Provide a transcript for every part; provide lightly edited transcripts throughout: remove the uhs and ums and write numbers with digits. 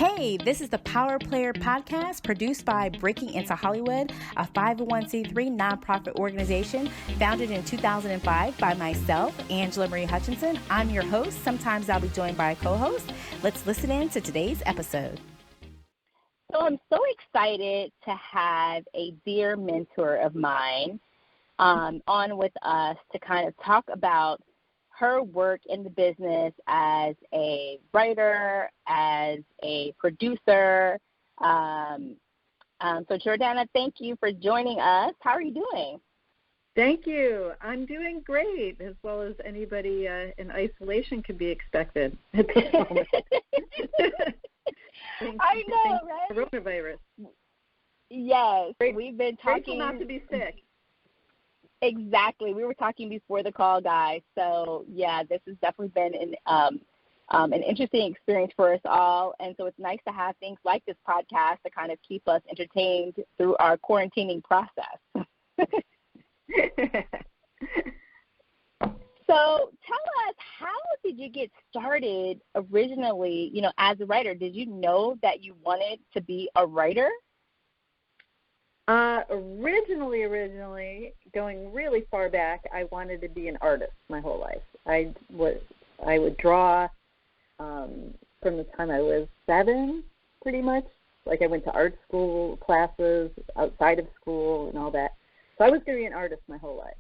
Hey, this is the Power Player Podcast produced by Breaking Into Hollywood, a 501c3 nonprofit organization founded in 2005 by myself, Angela Marie Hutchinson. I'm your host. Sometimes I'll be joined by a co-host. Let's listen in to today's episode. So I'm so excited to have a dear mentor of mine on with us to kind of talk about her work in the business as a writer, as a producer. So Jordana, thank you for joining us. How are you doing? Thank you. I'm doing great, as well as anybody in isolation could be expected at this moment. I know, right? Coronavirus. Yes, we've been talking. Grateful not to be sick. Exactly. We were talking before the call, guys. So, yeah, this has definitely been an interesting experience for us all. And so it's nice to have things like this podcast to kind of keep us entertained through our quarantining process. So tell us, how did you get started originally, as a writer? Did you know that you wanted to be a writer? Originally, going really far back, I wanted to be an artist my whole life. I would draw from the time I was 7, pretty much. Like I went to art school classes outside of school and all that. So I was going to be an artist my whole life.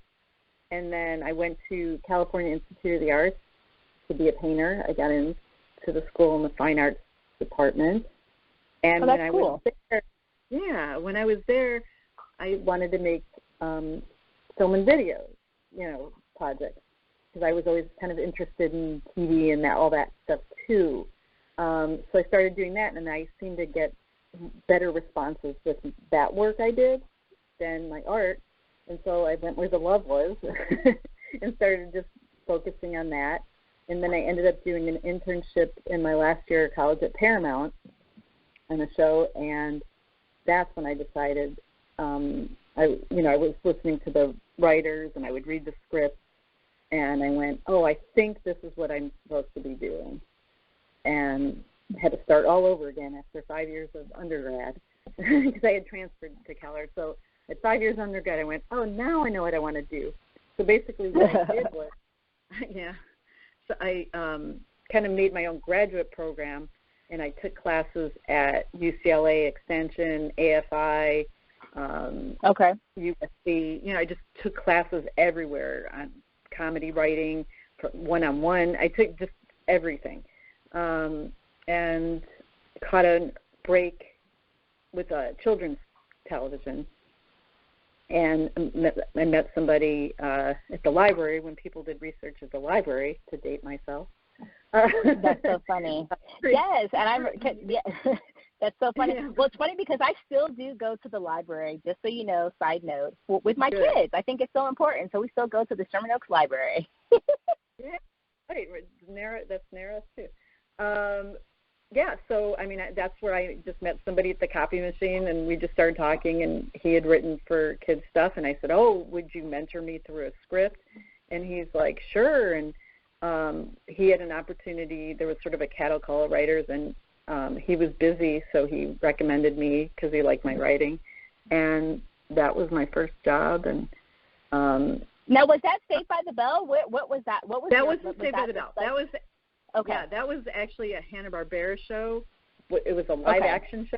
And then I went to California Institute of the Arts to be a painter. I got into the school in the fine arts department. And that's when I cool. was there, when I was there, I wanted to make film and videos, projects, because I was always kind of interested in TV and all that stuff too. So I started doing that, and I seemed to get better responses with that work I did than my art. And so I went where the love was and started just focusing on that. And then I ended up doing an internship in my last year of college at Paramount on a show, and that's when I decided I was listening to the writers, and I would read the script, and I went, I think this is what I'm supposed to be doing. And had to start all over again after 5 years of undergrad because I had transferred to CalArts. So at 5 years undergrad, I went, now I know what I want to do. So basically what I did was, so I kind of made my own graduate program, and I took classes at UCLA Extension, AFI, USC. I just took classes everywhere on comedy writing, one-on-one. I took just everything, and caught a break with children's television. And I met somebody at the library when people did research at the library, to date myself. That's so funny. Yes, and that's so funny. Yeah. Well, it's funny because I still do go to the library, just so you know, side note, with my kids. I think it's so important. So we still go to the Sherman Oaks Library. Yeah, right. That's near us, too. So, that's where I just met somebody at the copy machine, and we just started talking, and he had written for kids stuff, and I said, would you mentor me through a script? And he's like, sure, and he had an opportunity. There was sort of a cattle call of writers, and he was busy, so he recommended me because he liked my writing, and that was my first job. And now, was that Saved by the Bell? What was that? That was Saved by the Bell. Like? That was that was actually a Hanna-Barbera show. It was a live action show,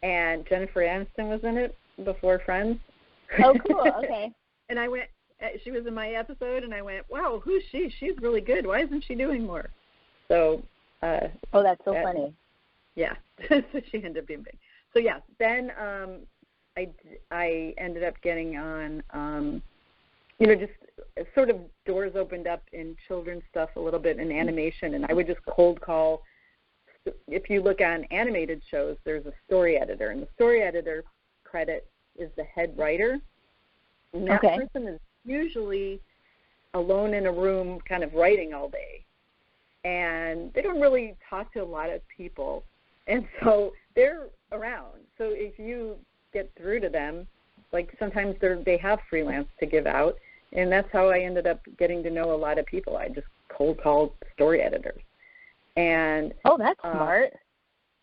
and Jennifer Aniston was in it before Friends. Oh, cool. Okay. And I went. She was in my episode, and I went, wow, who's she? She's really good. Why isn't she doing more? So. That's so funny. Yeah. So she ended up being big. So, then I ended up getting on, just sort of doors opened up in children's stuff a little bit in animation, and I would just cold call. If you look on animated shows, there's a story editor, and the story editor credit is the head writer. And that person is usually alone in a room kind of writing all day, and they don't really talk to a lot of people, and so they're around. So if you get through to them, like sometimes they have freelance to give out, and that's how I ended up getting to know a lot of people. I just cold called story editors. And that's smart.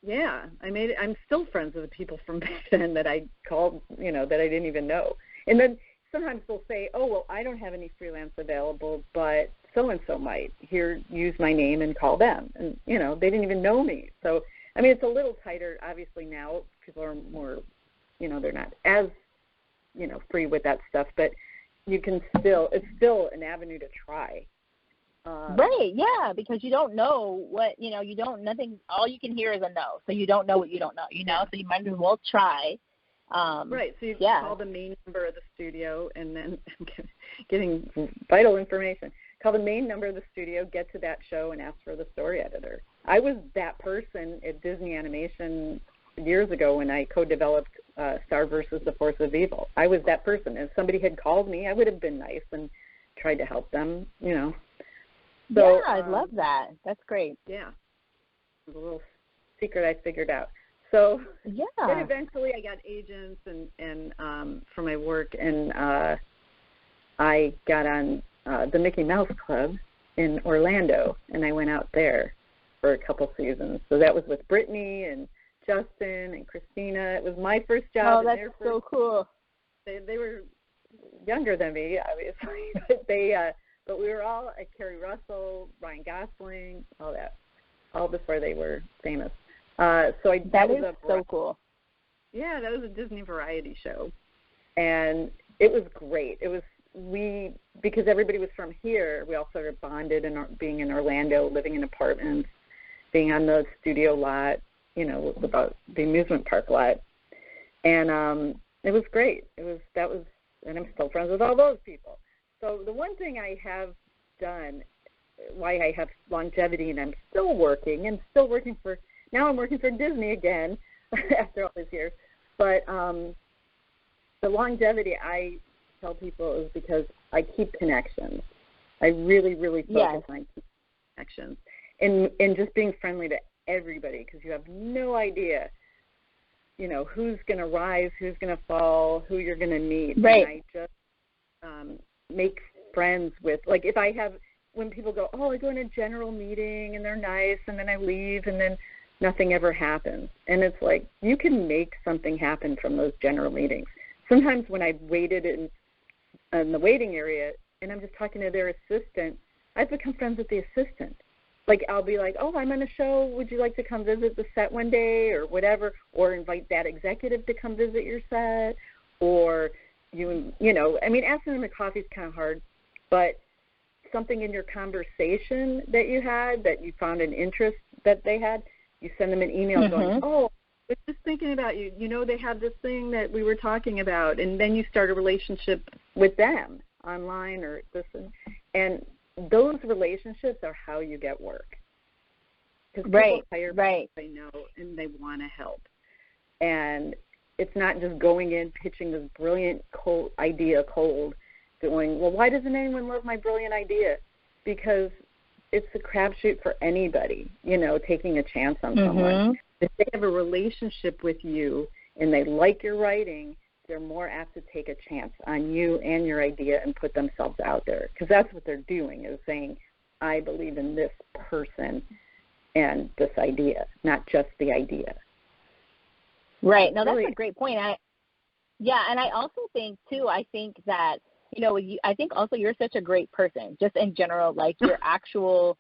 Yeah, I'm still friends with the people from back then that I called, that I didn't even know. And then sometimes they'll say, oh, well, I don't have any freelance available, but so-and-so might. Here, use my name and call them. And, they didn't even know me. So, it's a little tighter, obviously, now. People are more, they're not as, free with that stuff. But you can it's still an avenue to try. Right, yeah, because you don't know what, nothing, all you can hear is a no. So you don't know what you don't know, so you might as well try. Right, so you can call the main number of the studio and then getting vital information. Call the main number of the studio, get to that show, and ask for the story editor. I was that person at Disney Animation years ago when I co-developed Star versus the Force of Evil. I was that person. If somebody had called me, I would have been nice and tried to help them, So, I love that. That's great. Yeah. It was a little secret I figured out. So then eventually I got agents and for my work, and I got on the Mickey Mouse Club in Orlando, and I went out there for a couple seasons. So that was with Brittany and Justin and Christina. It was my first job. Oh, that's so cool. They were younger than me, obviously, but we were all at Kerry Russell, Ryan Gosling, all that, all before they were famous. That was so cool. Yeah, that was a Disney variety show, and it was great. Because everybody was from here, we all sort of bonded, and being in Orlando, living in apartments, being on the studio lot, about the amusement park lot, and it was great. And I'm still friends with all those people. So the one thing I have done, why I have longevity, and I'm still working for. Now I'm working for Disney again after all these years. But the longevity, I tell people, is because I keep connections. I really, really focus on keeping connections and just being friendly to everybody, because you have no idea, who's going to rise, who's going to fall, who you're going to meet. Right. And I just make friends with, like, when people go, oh, I go in a general meeting and they're nice, and then I leave, and then nothing ever happens. And it's like, you can make something happen from those general meetings. Sometimes when I've waited in the waiting area and I'm just talking to their assistant, I've become friends with the assistant. Like, I'll be like, oh, I'm on a show. Would you like to come visit the set one day, or whatever, or invite that executive to come visit your set, or asking them to coffee is kind of hard, but something in your conversation that you had, that you found an interest that they had, you send them an email going, oh, I was just thinking about you. They have this thing that we were talking about, and then you start a relationship with them online or this. And those relationships are how you get work. Because people hire people they know and they want to help. And it's not just going in, pitching this brilliant idea cold, going, well, why doesn't anyone love my brilliant idea? Because it's a crapshoot for anybody, taking a chance on someone. If they have a relationship with you and they like your writing, they're more apt to take a chance on you and your idea and put themselves out there. Because that's what they're doing, is saying, I believe in this person and this idea, not just the idea. Right. No, that's a great point. And I also think, too, that, I think also you're such a great person, just in general, like your actual,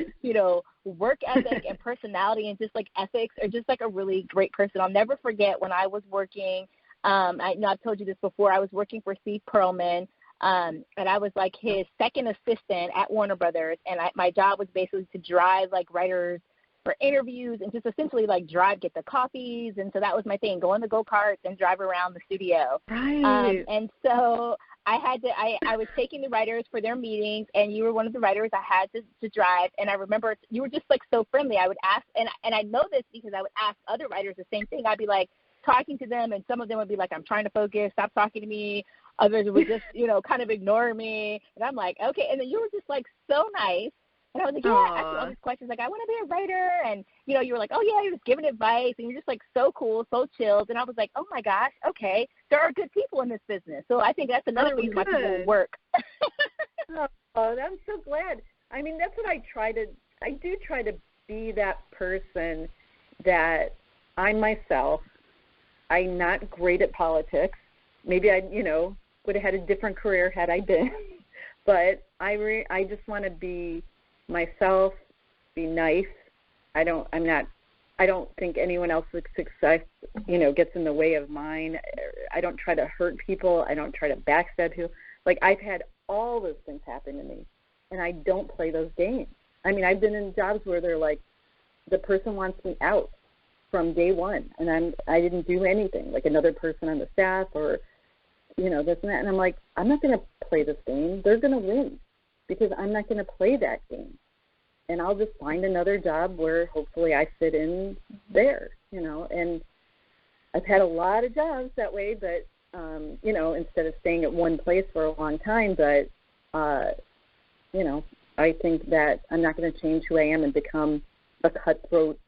work ethic and personality and just like ethics are just like a really great person. I'll never forget when I was working, I know I've told you this before, I was working for Steve Perlman, and I was like his second assistant at Warner Brothers, and my job was basically to drive like writers for interviews and just essentially like get the copies. And so that was my thing, go in the go-karts and drive around the studio. Right. And so I was taking the writers for their meetings, and you were one of the writers I had to drive. And I remember you were just like so friendly. I would ask, and I know this because I would ask other writers the same thing. I'd be like talking to them, and some of them would be like, I'm trying to focus, stop talking to me. Others would just, kind of ignore me. And I'm like, okay. And then you were just like so nice. And I was like, I asked you all these questions, like, I want to be a writer. And, you were like, oh, yeah, you're just giving advice. And you're just, like, so cool, so chilled. And I was like, oh, my gosh, okay, there are good people in this business. So I think that's another reason why people work. I'm so glad. I mean, that's what I do try to be that person that I'm myself. I'm not great at politics. Maybe I, would have had a different career had I been. But I just want to be myself, be nice. I don't think anyone else's success, gets in the way of mine. I don't try to hurt people. I don't try to backstab people. Like, I've had all those things happen to me, and I don't play those games. I mean, I've been in jobs where they're like, the person wants me out from day one, and I didn't do anything, like another person on the staff or, this and that. And I'm like, I'm not going to play this game. They're going to win because I'm not going to play that game. And I'll just find another job where hopefully I fit in there, And I've had a lot of jobs that way, but, instead of staying at one place for a long time. But, I think that I'm not going to change who I am and become a cutthroat,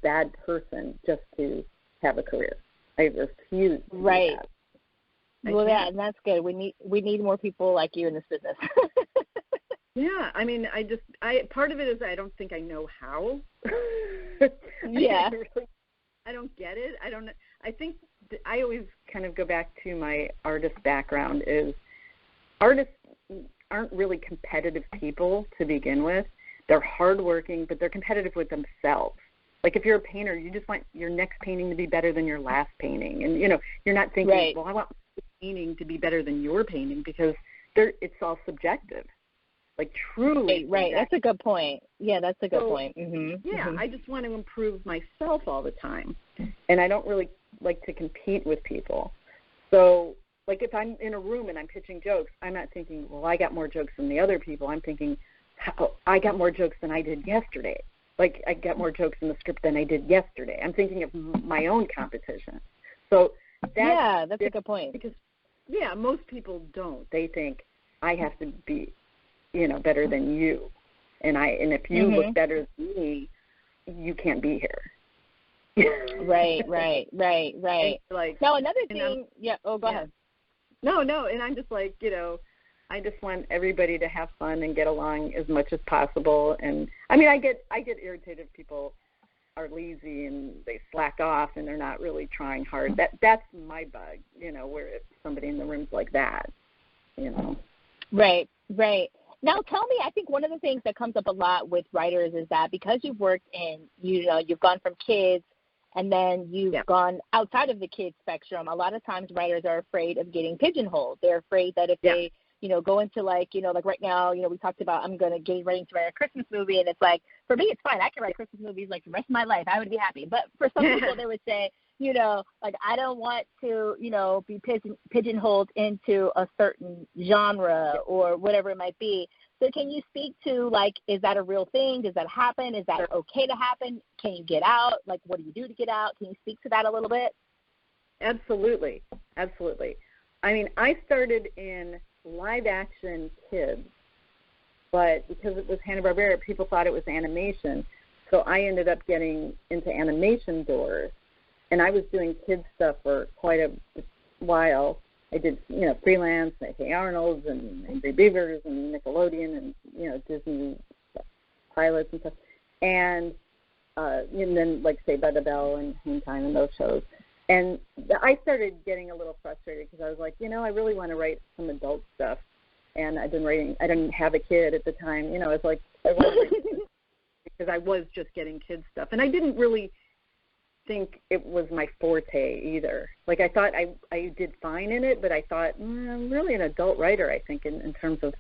bad person just to have a career. I refuse to do that. Well, and that's good. We need more people like you in this business. Yeah, I mean, part of it is I don't think I know how. Yeah. I don't get it. I think I always kind of go back to my artist background is artists aren't really competitive people to begin with. They're hardworking, but they're competitive with themselves. Like if you're a painter, you just want your next painting to be better than your last painting. And, you're not thinking, well, I want my painting to be better than your painting because it's all subjective. Like truly. Right. That's a good point. Yeah, that's a good point. Mm-hmm. Yeah, mm-hmm. I just want to improve myself all the time. And I don't really like to compete with people. So, like if I'm in a room and I'm pitching jokes, I'm not thinking, well, I got more jokes than the other people. I'm thinking, I got more jokes than I did yesterday. Like I got more jokes in the script than I did yesterday. I'm thinking of my own competition. So that's a good point. Because, most people don't. They think I have to be, better than you. And if you mm-hmm. look better than me, you can't be here. Right. Like, now, another thing, go ahead. No, and I'm just like, I just want everybody to have fun and get along as much as possible. And, I mean, I get irritated if people are lazy and they slack off and they're not really trying hard. That's my bug, where if somebody in the room's like that, Right. Now, tell me, I think one of the things that comes up a lot with writers is that because you've worked in, you've gone from kids and then you've gone outside of the kids spectrum, a lot of times writers are afraid of getting pigeonholed. They're afraid that if they, go into like right now, we talked about I'm going to get ready to write a Christmas movie. And it's like, for me, it's fine. I can write Christmas movies like the rest of my life. I would be happy. But for some people, they would say, like I don't want to, be pigeonholed into a certain genre or whatever it might be. So can you speak to, like, is that a real thing? Does that happen? Is that okay to happen? Can you get out? Like, what do you do to get out? Can you speak to that a little bit? Absolutely. I mean, I started in live action kids, but because it was Hanna-Barbera, people thought it was animation. So I ended up getting into animation doors. And I was doing kids stuff for quite a while. I did, freelance, like Hey Arnold's and Angry Beavers and Nickelodeon and, Disney pilots and stuff. And then, like, Saved by the Bell and Hang Time and those shows. And I started getting a little frustrated because I was like, I really want to write some adult stuff. And I didn't have a kid at the time. I was like, I want to write because I was just getting kids stuff. And I didn't really think it was my forte either. Like I thought I did fine in it, but I thought I'm really an adult writer, I think, in terms of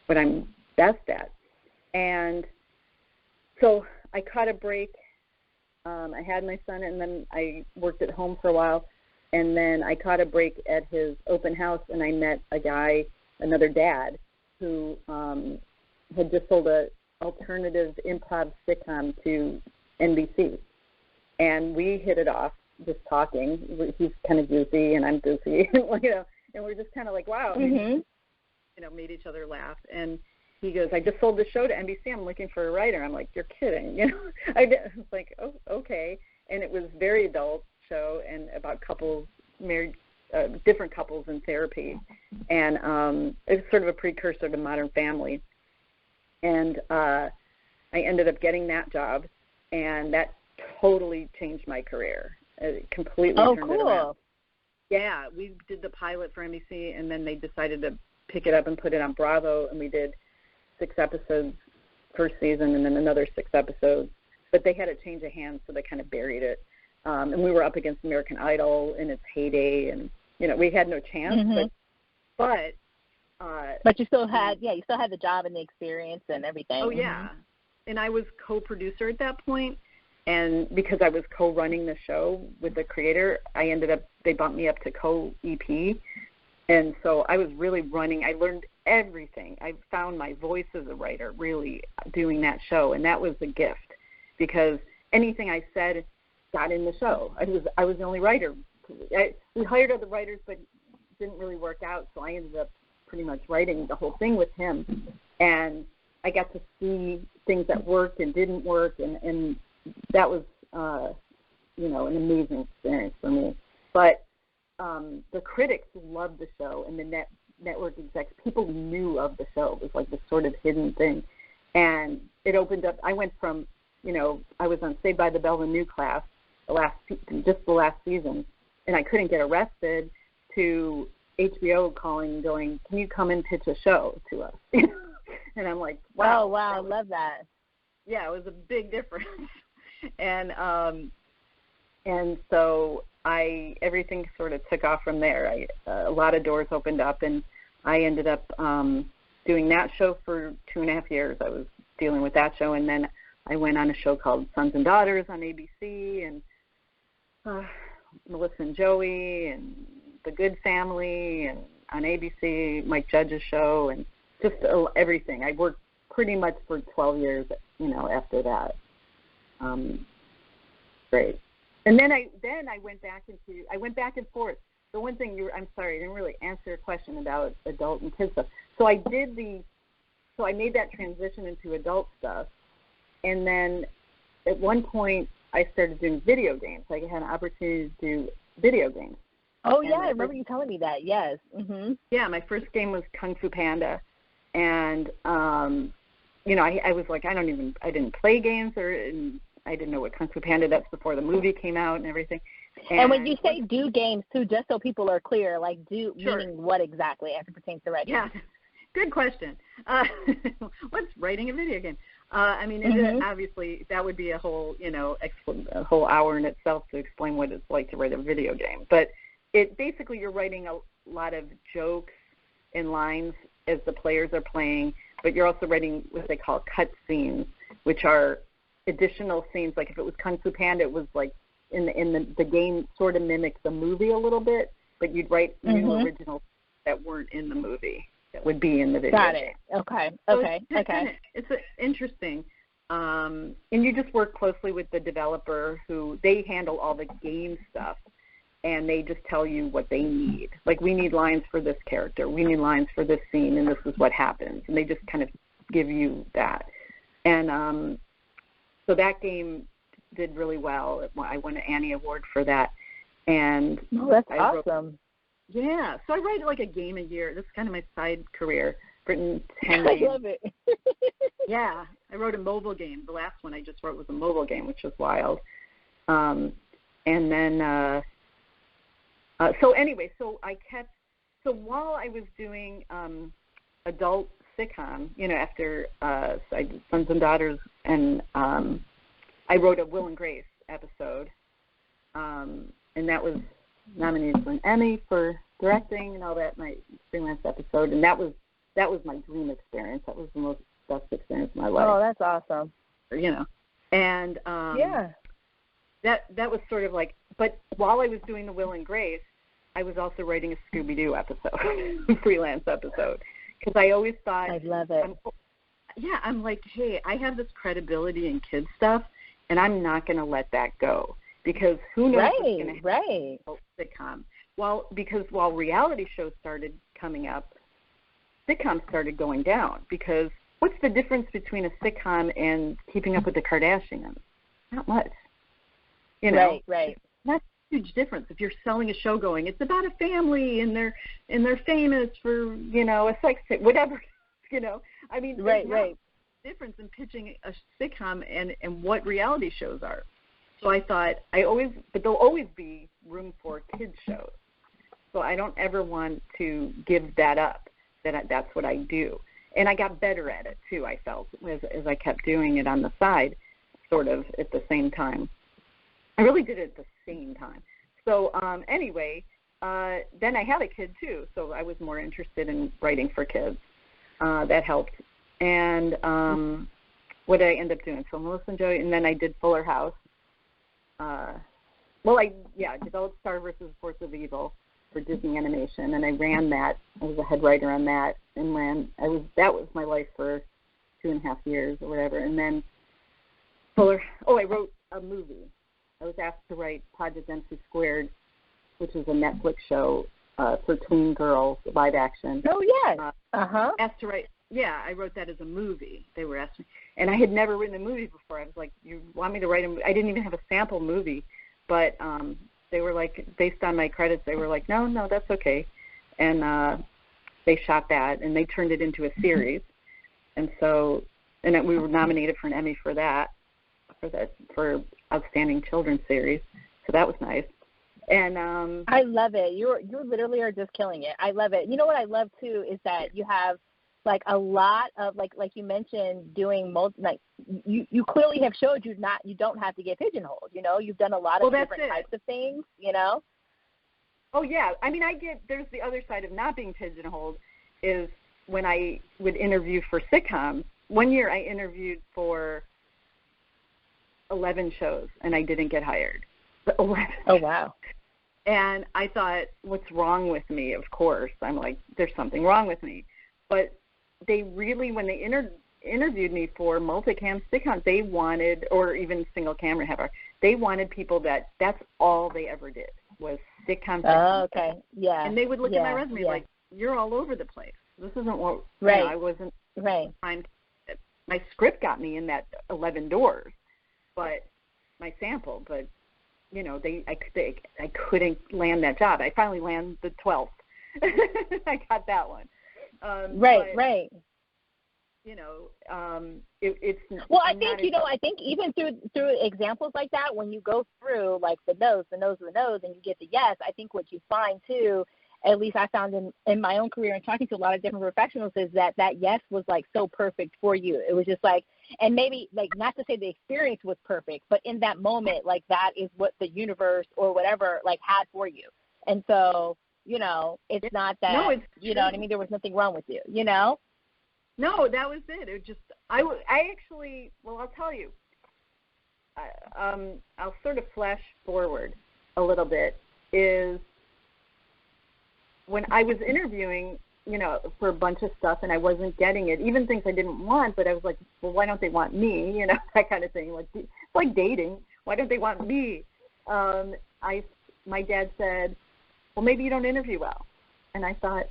what I'm best at. And so I caught a break. I had my son, and then I worked at home for a while, and then I caught a break at his open house, and I met a guy, another dad, who had just sold a alternative improv sitcom to NBC. And we hit it off just talking. He's kind of goofy, and I'm goofy, and we're just kind of like, wow, mm-hmm. Made each other laugh. And he goes, I just sold the show to NBC. I'm looking for a writer. I'm like, you're kidding, I was like, oh, okay. And it was a very adult show and about couples married, different couples in therapy, and it's sort of a precursor to Modern Family. And I ended up getting that job, and that totally changed my career. It completely turned it around. Yeah, we did the pilot for NBC, and then they decided to pick it up and put it on Bravo, and we did 6 episodes first season and then another 6 episodes. But they had a change of hands, so they kind of buried it. And we were up against American Idol in its heyday, and, we had no chance. Mm-hmm. But you still had, you still had the job and the experience and everything. Oh, yeah. Mm-hmm. And I was co-producer at that point, and because I was co-running the show with the creator, they bumped me up to co-EP. And so I was really running. I learned everything. I found my voice as a writer really doing that show, and that was a gift because anything I said got in the show. I was the only writer. We hired other writers, but it didn't really work out, so I ended up pretty much writing the whole thing with him. And I got to see things that worked and didn't work, and that was, an amazing experience for me. But the critics loved the show, and the network execs, people knew of the show. It was like this sort of hidden thing. And it opened up. I went from, I was on Saved by the Bell, the new class, the last season, and I couldn't get arrested, to HBO calling and going, can you come and pitch a show to us? And I'm like, wow. Oh, wow, I love that. Yeah, it was a big difference. And so everything sort of took off from there. A lot of doors opened up, and I ended up doing that show for 2.5 years. I was dealing with that show, and then I went on a show called Sons and Daughters on ABC, and Melissa and Joey, and The Good Family, and on ABC, Mike Judge's show, and just everything. I worked pretty much for 12 years, after that. Great. And then I went back and forth. The one thing I'm sorry, I didn't really answer your question about adult and kids stuff. So I made that transition into adult stuff, and then at one point I started doing video games. I had an opportunity to do video games. Oh, yeah, I remember you telling me that, yes. Mm-hmm. Yeah, my first game was Kung Fu Panda, and, I was like, I didn't play games, I didn't know what Kung Fu Panda, that's before the movie came out and everything. And when you say do games, too, just so people are clear, like do, sure. Meaning what exactly as it pertains to writing? Yeah, good question. What's writing a video game? Obviously, that would be a whole, a whole hour in itself to explain what it's like to write a video game. But basically you're writing a lot of jokes and lines as the players are playing, but you're also writing what they call cut scenes, which are additional scenes. Like if it was Kung Fu Panda, it was like in the game sort of mimics the movie a little bit, but you'd write new originals that weren't in the movie that would be in the video. Got it. Okay. Okay. It's interesting. And you just work closely with the developer who they handle all the game stuff, and they just tell you what they need. Like, we need lines for this character. We need lines for this scene, and this is what happens. And they just kind of give you that. And so that game did really well. I won an Annie Award for that. And that's awesome. Yeah. So I write like a game a year. This is kind of my side career. Written 10 games. I love it. Yeah. I wrote a mobile game. The last one I just wrote was a mobile game, which was wild. And then so while I was doing adult sitcom, after I did Sons and Daughters, and I wrote a Will and Grace episode, and that was nominated for an Emmy for directing and all that, my freelance episode, and that was my dream experience. That was the best experience of my life. Oh, that's awesome. And yeah. That was sort of like, but while I was doing the Will and Grace, I was also writing a Scooby-Doo episode, freelance episode, because I always thought, I love it. I'm like, hey, I have this credibility in kids stuff, and I'm not going to let that go, because who knows what's going to happen in sitcom. Because while reality shows started coming up, sitcoms started going down, because what's the difference between a sitcom and Keeping Up with the Kardashians? Not much. Right. That's a huge difference. If you're selling a show going, it's about a family and they're famous for, a sex tape, whatever, I mean, right. Difference in pitching a sitcom and what reality shows are. So I thought but there'll always be room for kids shows. So I don't ever want to give that up, that's what I do. And I got better at it, too, I felt, as I kept doing it on the side, sort of at the same time. I really did it at the same time. So anyway, then I had a kid, too, so I was more interested in writing for kids. That helped. And what did I end up doing? So Melissa and Joey, and then I did Fuller House. I developed Star vs. Force of Evil for Disney Animation, and I ran that. I was a head writer on that, and that was my life for 2.5 years or whatever. And then I wrote a movie. I was asked to write Project MC Squared, which is a Netflix show for tween girls, live action. Oh, yes. Asked to write. Yeah, I wrote that as a movie. They were asking, and I had never written a movie before. I was like, "You want me to write a movie?" I didn't even have a sample movie, but they were like, based on my credits, they were like, "No, that's okay," and they shot that, and they turned it into a series, and we were nominated for an Emmy for for Outstanding Children's Series, so that was nice. And I love it. You literally are just killing it. I love it. You know what I love too is that you have like a lot of like you mentioned doing you clearly have showed you don't have to get pigeonholed. You know, you've done a lot of different types of things. You know. Oh yeah, I mean there's the other side of not being pigeonholed is when I would interview for sitcoms. One year I interviewed for 11 shows and I didn't get hired. 11. Oh wow. And I thought, what's wrong with me? Of course, I'm like, there's something wrong with me. But they really, when they interviewed me for multicam sitcoms, they wanted, or even single camera, they wanted people that's all they ever did was sitcoms. Oh, okay, yeah. And they would look at my resume like, you're all over the place. This isn't what, right. I wasn't. Right. My script got me in that 11 doors, but my sample, but you know, I couldn't land that job. I finally landed the 12th. I got that one. Right. You know, it's. Well, I think I think even through examples like that, when you go through like the no's, and you get the yes, I think what you find too, at least I found in my own career and talking to a lot of different professionals, is that yes was like so perfect for you. It was just like, and maybe like not to say the experience was perfect, but in that moment, like that is what the universe or whatever like had for you. And so, you know, it's not that, know what I mean? There was nothing wrong with you, you know? No, that was it. It just, I actually, well, I'll tell you, I'll sort of flash forward a little bit, is when I was interviewing, you know, for a bunch of stuff and I wasn't getting it, even things I didn't want, but I was like, well, why don't they want me? You know, that kind of thing. Like, it's like dating. Why don't they want me? My dad said, well, maybe you don't interview well. And I thought,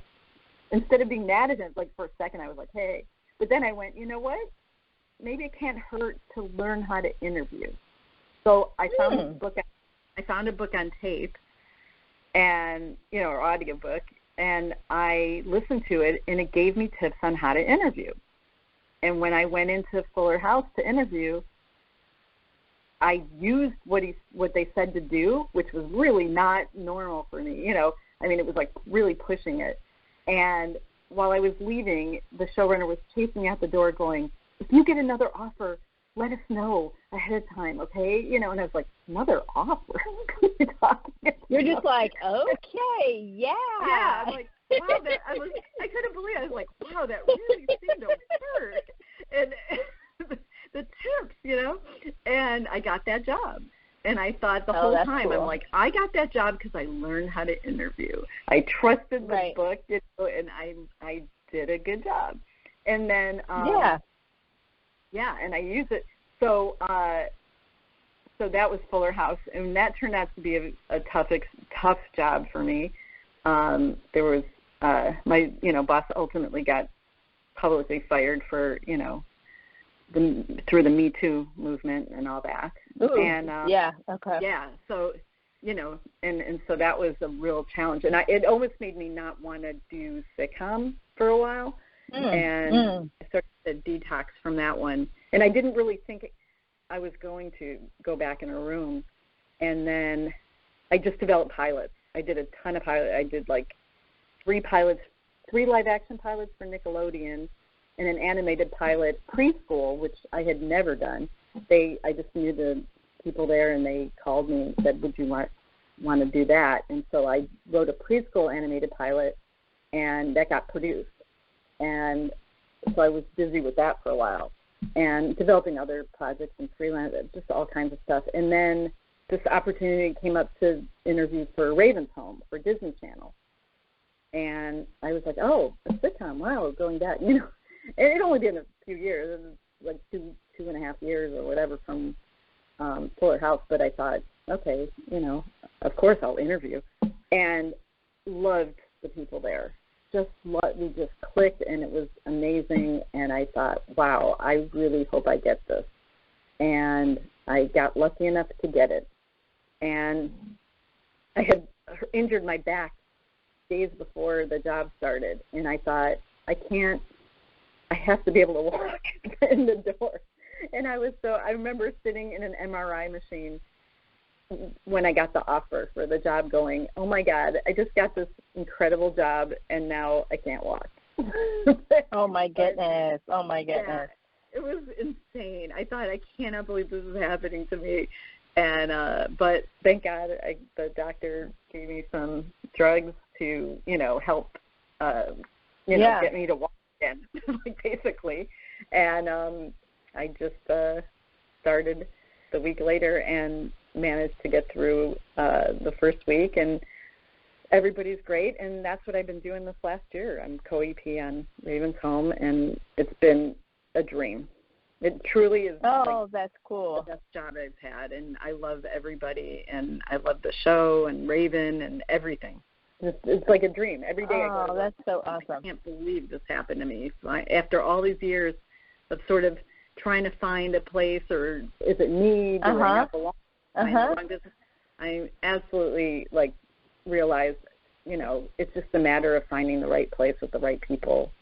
instead of being mad at him, like for a second I was like, hey. But then I went, you know what? Maybe it can't hurt to learn how to interview. So I found a book. I found a book on tape, and or audiobook, and I listened to it, and it gave me tips on how to interview. And when I went into Fuller House to interview, I used what they said to do, which was really not normal for me. I mean, it was like really pushing it. And while I was leaving, the showrunner was chasing me out the door going, if you get another offer, let us know ahead of time, okay? And I was like, another offer? What are you talking about? You're just like, okay, yeah. Yeah, I'm like, wow, I couldn't believe it. I was like, wow, that really seemed to work. And the tips, and I got that job. And I thought the whole time, cool. I'm like, I got that job because I learned how to interview. I trusted the book, and I did a good job. And then, and I used it. So that was Fuller House, and that turned out to be a tough job for me. There was my boss ultimately got publicly fired for through the Me Too movement and all that. Ooh, and so and so that was a real challenge, and it almost made me not want to do sitcom for a while, and I started to detox from that one. And I didn't really think I was going to go back in her room, and then I just developed pilots. I did a ton of pilots. I did like 3 live-action pilots for Nickelodeon, and an animated pilot preschool, which I had never done. I just knew the people there, and they called me and said, would you want to do that? And so I wrote a preschool animated pilot, and that got produced. And so I was busy with that for a while and developing other projects and freelance, just all kinds of stuff. And then this opportunity came up to interview for Raven's Home for Disney Channel. And I was like, oh, a sitcom, wow, going back, you know. And it only been a few years, it was like two and a half years or whatever from Fuller House. But I thought, okay, you know, of course I'll interview. And loved the people there. We just clicked, and it was amazing. And I thought, wow, I really hope I get this. And I got lucky enough to get it. And I had injured my back days before the job started, and I thought, I have to be able to walk in the door. And I remember sitting in an MRI machine when I got the offer for the job going, oh my God, I just got this incredible job, and now I can't walk. Oh my goodness. Oh my goodness. Yeah, it was insane. I thought, I cannot believe this is happening to me. And but thank God the doctor gave me some drugs to, you know, help, get me to walk again, like basically. And I just started the week later and managed to get through the first week. And everybody's great, and that's what I've been doing this last year. I'm co-EP on Raven's Home, and it's been a dream. It truly is. Oh, that's cool. The best job I've had, and I love everybody, and I love the show and Raven and everything. It's like a dream. Every day I go to work, that's so awesome. I can't believe this happened to me. So after all these years of sort of trying to find a place, or is it me? Do I not belong? I absolutely realized, you know, it's just a matter of finding the right place with the right people.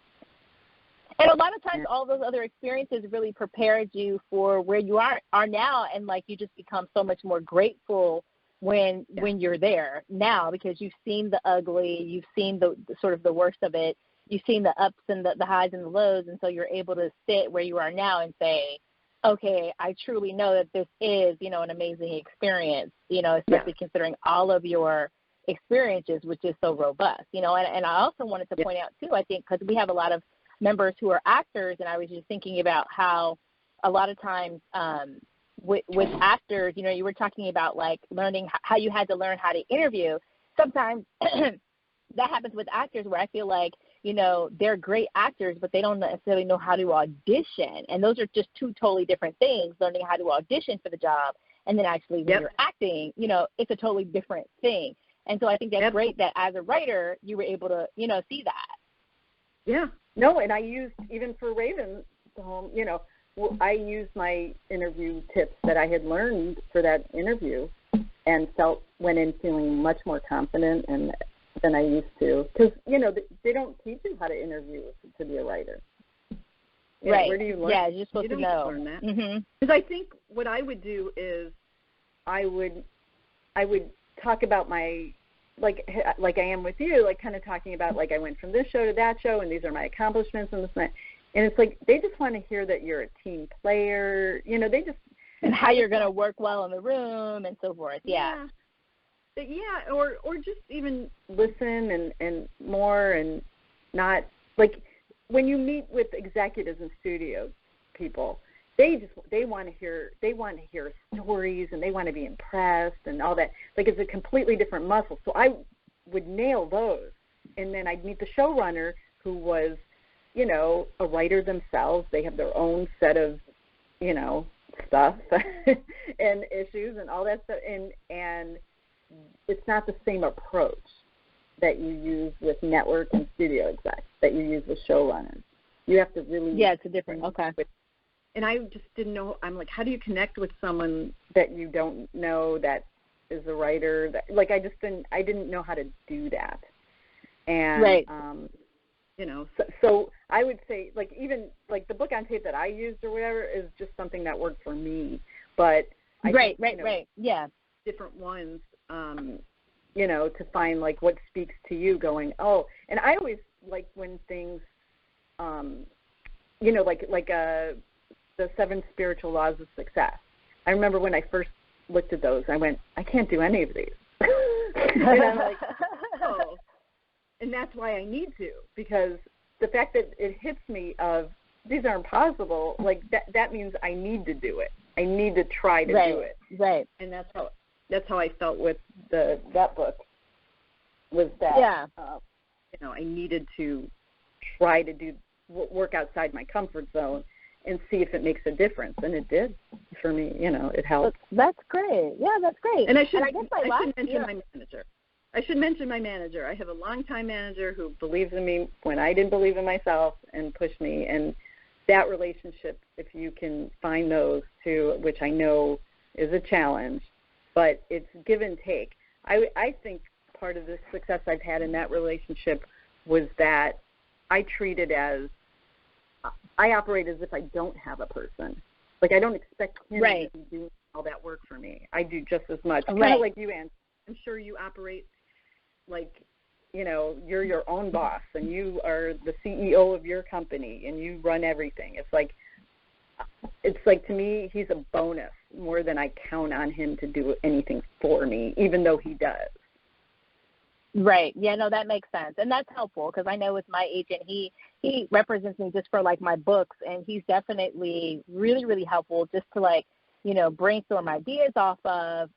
And a lot of times all those other experiences really prepared you for where you are now, and you just become so much more grateful when you're there now, because you've seen the ugly, you've seen the sort of the worst of it, you've seen the ups and the highs and the lows, and so you're able to sit where you are now and say, okay, I truly know that this is, you know, an amazing experience, you know, especially considering all of your experiences, which is so robust, you know. And I also wanted to point out, too, I think, because we have a lot of members who are actors, and I was just thinking about how a lot of times with actors, you know, you were talking about learning how you had to learn how to interview. Sometimes that happens with actors where I feel like, you know, they're great actors, but they don't necessarily know how to audition. And those are just two totally different things, learning how to audition for the job and then actually when you're acting, you know, it's a totally different thing. And so I think that's great that as a writer, you were able to, you know, see that. Yeah. No, and I used, even for Raven's Home, you know, I used my interview tips that I had learned for that interview and went in feeling much more confident than I used to. Because, you know, they don't teach you how to interview to be a writer. You know, where do you learn? Yeah, you're supposed to know. Learn that. Because I think what I would do is I would talk about my, like I am with you, kind of talking about, I went from this show to that show, and these are my accomplishments and this and that. And it's they just want to hear that you're a team player. You know, they just... And how you're going to work well in the room and so forth, Yeah, or just even listen and more, and not, when you meet with executives and studio people, they want to hear stories, and they want to be impressed and all that. It's a completely different muscle. So I would nail those, and then I'd meet the showrunner, who was, you know, a writer themselves. They have their own set of, you know, stuff and issues and all that stuff, and it's not the same approach that you use with network and studio execs that you use with showrunners. You have to really... Yeah, it's a different... Okay. And I just didn't know, I'm how do you connect with someone that you don't know that is a writer? I didn't know how to do that. And, you know, so I would say, even the book on tape that I used or whatever is just something that worked for me. but I right, yeah, different ones, to find like what speaks to you going, oh, and I always like when things, the 7 spiritual laws of success. I remember when I first looked at those, I went, I can't do any of these. And I'm like, oh, and that's why I need to, because the fact that it hits me of these aren't possible, like that means I need to do it. I need to try to do it. Right. And that's how I felt with that book, was that I needed to try to work outside my comfort zone and see if it makes a difference, and it did for me. It helped. That's great. Yeah, that's great. And I should mention my manager. I should mention my manager. I have a longtime manager who believes in me when I didn't believe in myself and pushed me. And that relationship, if you can find those two, which I know is a challenge, but it's give and take. I think part of the success I've had in that relationship was that I operate as if I don't have a person. Like, I don't expect him to be doing all that work for me. I do just as much. Kind of like you, Ann. I'm sure you operate like, you're your own boss and you are the CEO of your company and you run everything. It's like to me, he's a bonus more than I count on him to do anything for me, even though he does. Right. Yeah, no, that makes sense. And that's helpful because I know with my agent, he represents me just for like my books, and he's definitely really, really helpful just to like, brainstorm ideas off of.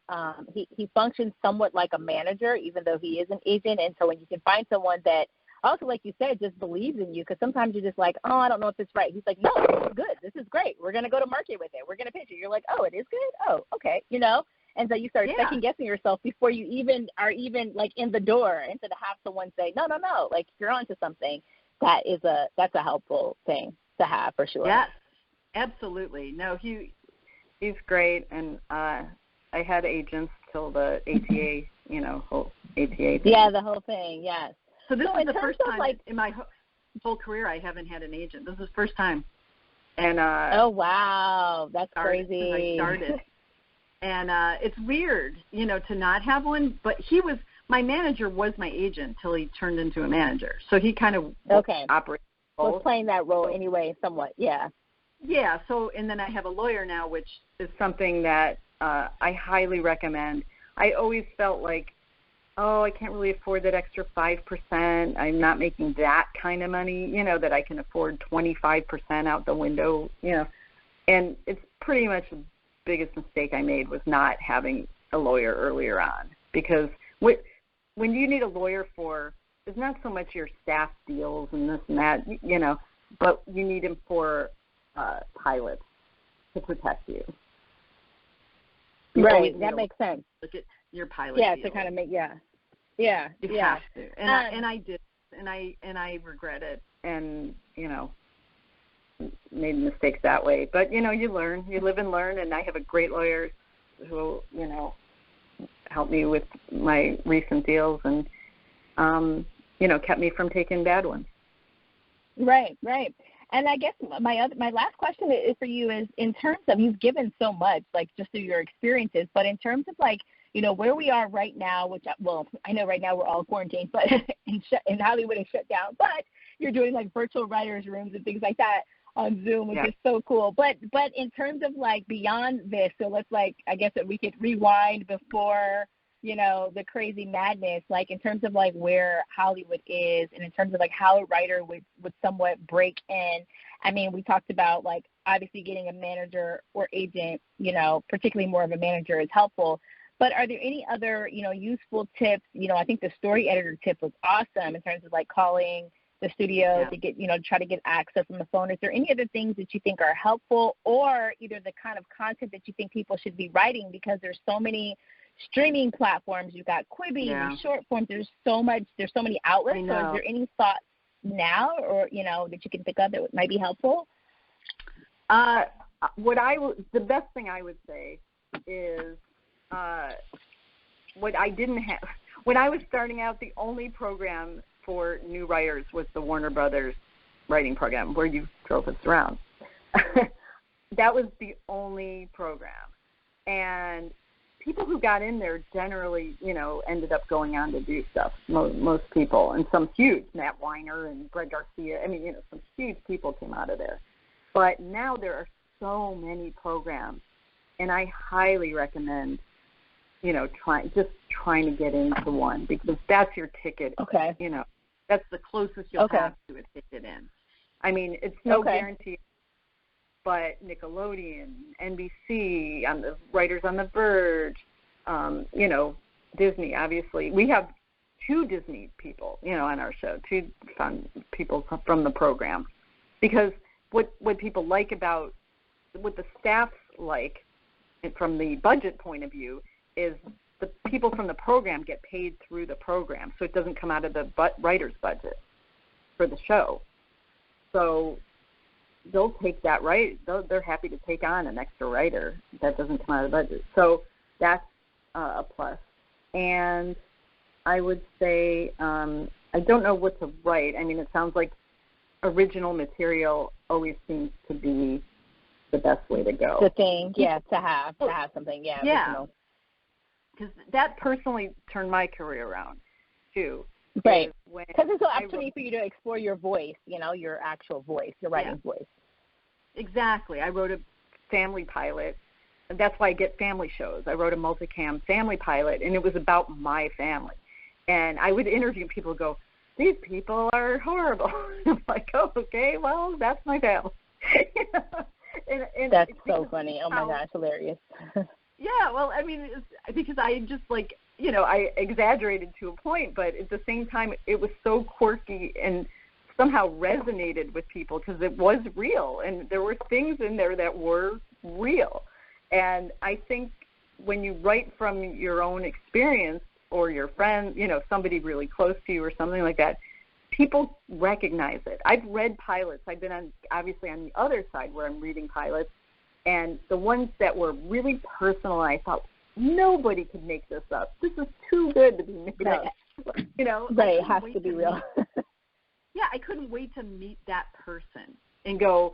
He functions somewhat like a manager, even though he is an agent. And so when you can find someone that also, like you said, just believes in you, because sometimes you're just like, oh, I don't know if it's right. He's like, no, this is good. This is great. We're going to go to market with it. We're going to pitch it. You're like, oh, it is good? Oh, okay, And so you start second-guessing yourself before you even are like in the door, and to have someone say, no, like you're onto something. That's a helpful thing to have for sure. Yes, absolutely. No, he's great, and I had agents till the ATA, whole ATA thing. Yeah, the whole thing, yes. So this is the first time in my whole career I haven't had an agent. This is the first time. And oh, wow, that's crazy. I started. And it's weird, to not have one, but my manager was my agent till he turned into a manager. So he kind of operated both. Was playing that role anyway, somewhat, yeah. Yeah, so, and then I have a lawyer now, which is something that I highly recommend. I always felt like, I can't really afford that extra 5%. I'm not making that kind of money, that I can afford 25% out the window, And it's pretty much the biggest mistake I made was not having a lawyer earlier on. Because when you need a lawyer for, it's not so much your staff deals and this and that, but you need him for pilots to protect you. Right, that makes sense. Look at your pilot. Yeah, deal. To kind of make, You have to, and I did, and I regret it, and made mistakes that way. But you learn, you live and learn, and I have a great lawyer who helped me with my recent deals and kept me from taking bad ones. Right. And I guess my last question is for you is, in terms of, you've given so much, like just through your experiences, but in terms of like, where we are right now, which, well, I know right now we're all quarantined, but in Hollywood is shut down, but you're doing like virtual writers' rooms and things like that on Zoom, which is so cool. But in terms of like beyond this, so let's like, I guess that we could rewind before, the crazy madness, like in terms of like where Hollywood is and in terms of like how a writer would somewhat break in. I mean, we talked about like obviously getting a manager or agent, particularly more of a manager is helpful. But are there any other, useful tips? I think the story editor tip was awesome in terms of like calling the studio to get, try to get access on the phone. Is there any other things that you think are helpful, or either the kind of content that you think people should be writing, because there's so many streaming platforms? You've got Quibi and short forms. There's so many outlets. So is there any thoughts now or, that you can think of that might be helpful? The best thing I would say is, what I didn't have when I was starting out, the only program for new writers was the Warner Brothers writing program where you drove us around. That was the only program. And people who got in there generally, ended up going on to do stuff, most people, and some huge, Matt Weiner and Brett Garcia. I mean, some huge people came out of there. But now there are so many programs, and I highly recommend, trying to get into one, because that's your ticket. Okay. That's the closest you'll have to a ticket in. I mean, it's no guarantee, but Nickelodeon, NBC, on the Writers on the Verge, Disney, obviously. We have 2 Disney people, on our show, 2 fun people from the program. Because what people like about, what the staff like, from the budget point of view, is the people from the program get paid through the program, so it doesn't come out of the writer's budget for the show. So they'll take that they're happy to take on an extra writer that doesn't come out of the budget. So that's a plus. And I would say, I don't know what to write. I mean, it sounds like original material always seems to be the best way to go. The thing, to have something, original. Because that personally turned my career around, too. Right. Because it's an opportunity for you to explore your voice, your actual voice, your writing voice. Exactly. I wrote a family pilot. And that's why I get family shows. I wrote a multicam family pilot, and it was about my family. And I would interview people, go, these people are horrible. I'm like, oh, okay, well, that's my family. And that's so funny. Oh, my gosh, hilarious. Yeah, well, I mean, because I just, I exaggerated to a point, but at the same time, it was so quirky and somehow resonated with people because it was real, and there were things in there that were real. And I think when you write from your own experience or your friend, somebody really close to you or something like that, people recognize it. I've read pilots. I've been obviously on the other side where I'm reading pilots, and the ones that were really personal, I thought, nobody could make this up. This is too good to be made up. Right, it has to be real. Yeah, I couldn't wait to meet that person and go,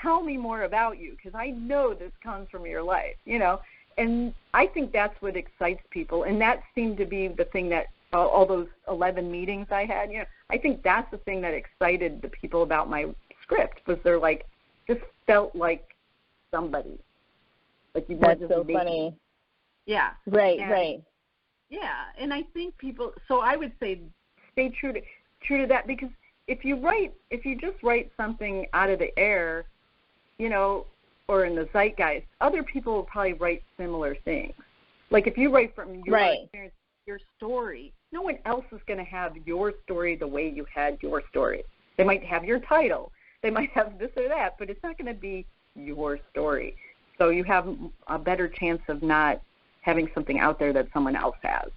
tell me more about you, because I know this comes from your life, And I think that's what excites people, and that seemed to be the thing that all those 11 meetings I had, I think that's the thing that excited the people about my script, was they're like, this felt like somebody. Like you That's so funny. Yeah. Right. Yeah, and I think people. So I would say stay true to that, because if you just write something out of the air, or in the zeitgeist, other people will probably write similar things. Like if you write from your experience, your story, no one else is going to have your story the way you had your story. They might have your title, they might have this or that, but it's not going to be your story. So you have a better chance of not having something out there that someone else has,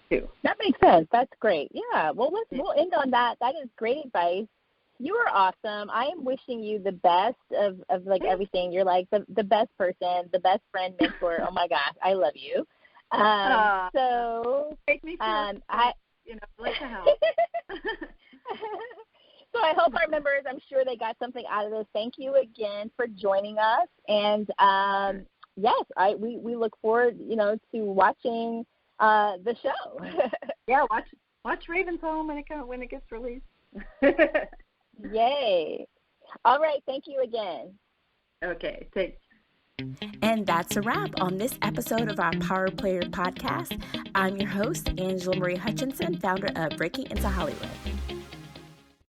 too. That makes sense. That's great. Yeah. Well, we'll end on that. That is great advice. You are awesome. I am wishing you the best of everything. You're like the best person, the best friend, mentor. Oh my gosh, I love you. So make me feel like to help. So I hope our members, I'm sure they got something out of this. Thank you again for joining us. And yes, we look forward, to watching the show. Yeah, watch Raven's Home when it gets released. Yay. All right, thank you again. Okay, thanks. And that's a wrap on this episode of our Power Player podcast. I'm your host, Angela Marie Hutchinson, founder of Breaking Into Hollywood.